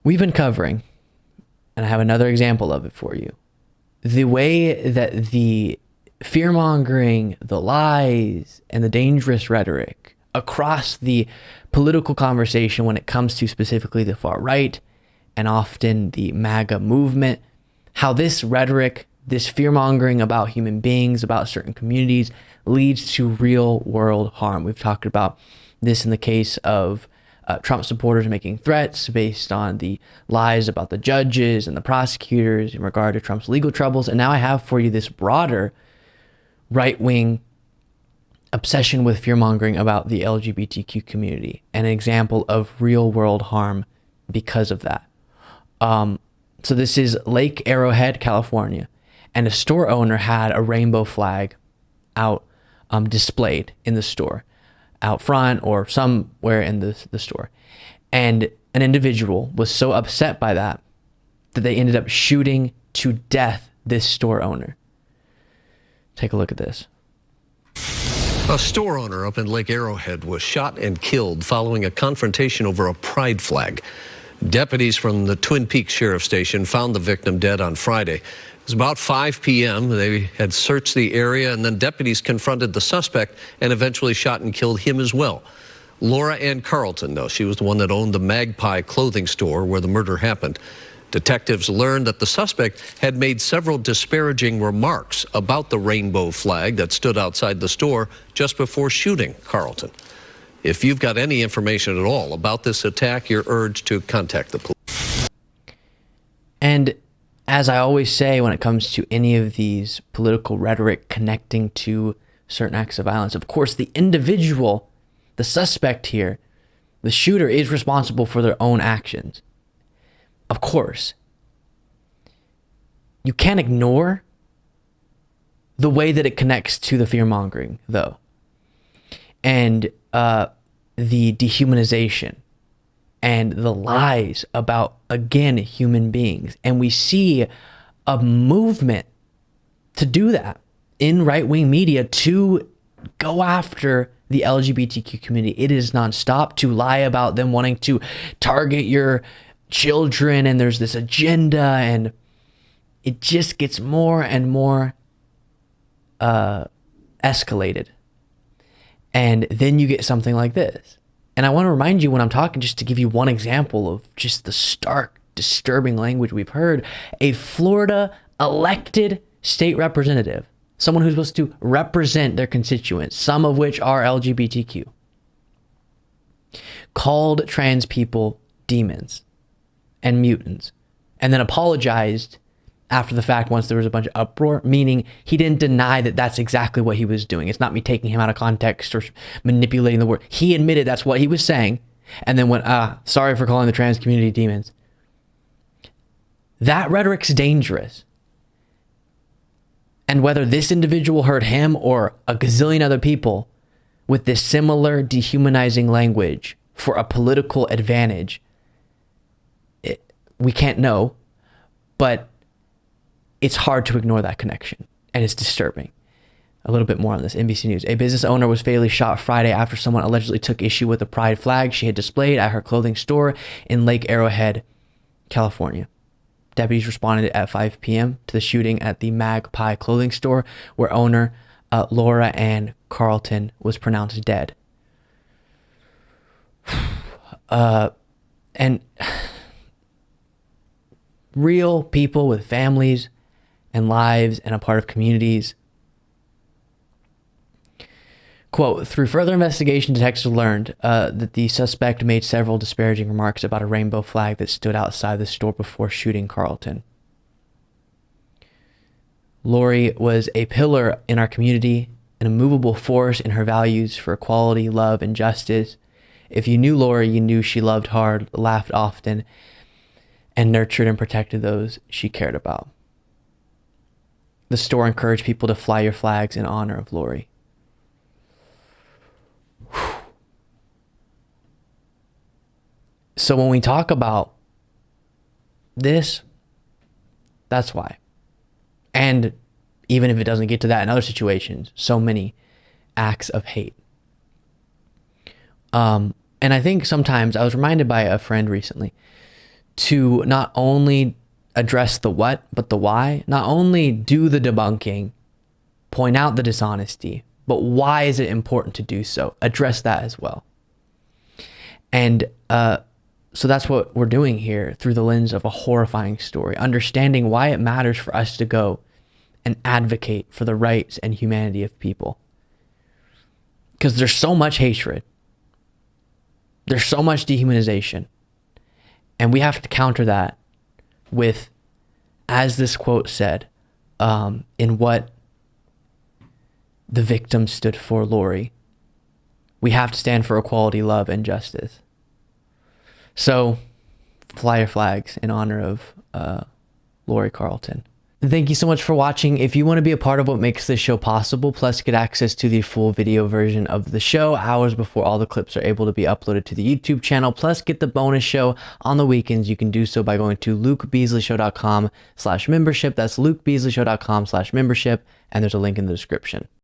We've been covering, and I have another example of it for you, the way that the fear-mongering, the lies, and the dangerous rhetoric across the political conversation when it comes to specifically the far right and often the MAGA movement, how this rhetoric, this fear-mongering about human beings, about certain communities, leads to real-world harm. We've talked about this in the case of Trump supporters making threats based on the lies about the judges and the prosecutors in regard to Trump's legal troubles. And now I have for you this broader right-wing obsession with fear-mongering about the LGBTQ community, an example of real-world harm because of that. So this is Lake Arrowhead, California, and a store owner had a rainbow flag out displayed in the store, out front or somewhere in the store. And an individual was so upset by that they ended up shooting to death this store owner. Take a look at this. A store owner up in Lake Arrowhead was shot and killed following a confrontation over a pride flag. Deputies from the Twin Peaks Sheriff Station found the victim dead on Friday. It was about 5 p.m. They had searched the area, and then deputies confronted the suspect and eventually shot and killed him as well. Laura Ann Carleton, though, she was the one that owned the Magpie clothing store where the murder happened. Detectives learned that the suspect had made several disparaging remarks about the rainbow flag that stood outside the store just before shooting Carleton. If you've got any information at all about this attack, you're urged to contact the police. And as I always say when it comes to any of these political rhetoric connecting to certain acts of violence, of course, the individual, the suspect here, the shooter, is responsible for their own actions. Of course. You can't ignore the way that it connects to the fear-mongering, though. And the dehumanization and the lies about, again, human beings. And we see a movement to do that in right-wing media to go after the LGBTQ community. It is nonstop to lie about them wanting to target your children, and there's this agenda, and it just gets more and more escalated. And then you get something like this. And I want to remind you when I'm talking, just to give you one example of just the stark, disturbing language we've heard, a Florida elected state representative, someone who's supposed to represent their constituents, some of which are LGBTQ, called trans people demons and mutants, and then apologized after the fact once there was a bunch of uproar, meaning he didn't deny that that's exactly what he was doing. It's not me taking him out of context or manipulating the word. He admitted that's what he was saying, and then went, sorry for calling the trans community demons. That rhetoric's dangerous. And whether this individual heard him or a gazillion other people with this similar dehumanizing language for a political advantage, we can't know, but it's hard to ignore that connection, and it's disturbing. A little bit more on this. NBC News. A business owner was fatally shot Friday after someone allegedly took issue with the pride flag she had displayed at her clothing store in Lake Arrowhead, California. Deputies responded at 5 p.m. to the shooting at the Magpie clothing store, where owner Laura Ann Carleton was pronounced dead. And real people with families and lives and a part of communities. Quote, through further investigation, detectives learned that the suspect made several disparaging remarks about a rainbow flag that stood outside the store before shooting Carleton. Lauri was a pillar in our community, an immovable force in her values for equality, love, and justice. If you knew Lauri, you knew she loved hard, laughed often, and nurtured and protected those she cared about. The store encouraged people to fly your flags in honor of Lauri. So when we talk about this, that's why. And even if it doesn't get to that in other situations, so many acts of hate. And I think sometimes I was reminded by a friend recently to not only address the what, but the why. Not only do the debunking, point out the dishonesty, but why is it important to do so? Address that as well. And so that's what we're doing here through the lens of a horrifying story, understanding why it matters for us to go and advocate for the rights and humanity of people. Because there's so much hatred. There's so much dehumanization. And we have to counter that with, as this quote said, in what the victim stood for, Lauri. We have to stand for equality, love, and justice. So, fly your flags in honor of Lauri Carleton. Thank you so much for watching. If you want to be a part of what makes this show possible, plus get access to the full video version of the show hours before all the clips are able to be uploaded to the YouTube channel, plus get the bonus show on the weekends, you can do so by going to lukebeasleyshow.com/membership. That's lukebeasleyshow.com/membership, and there's a link in the description.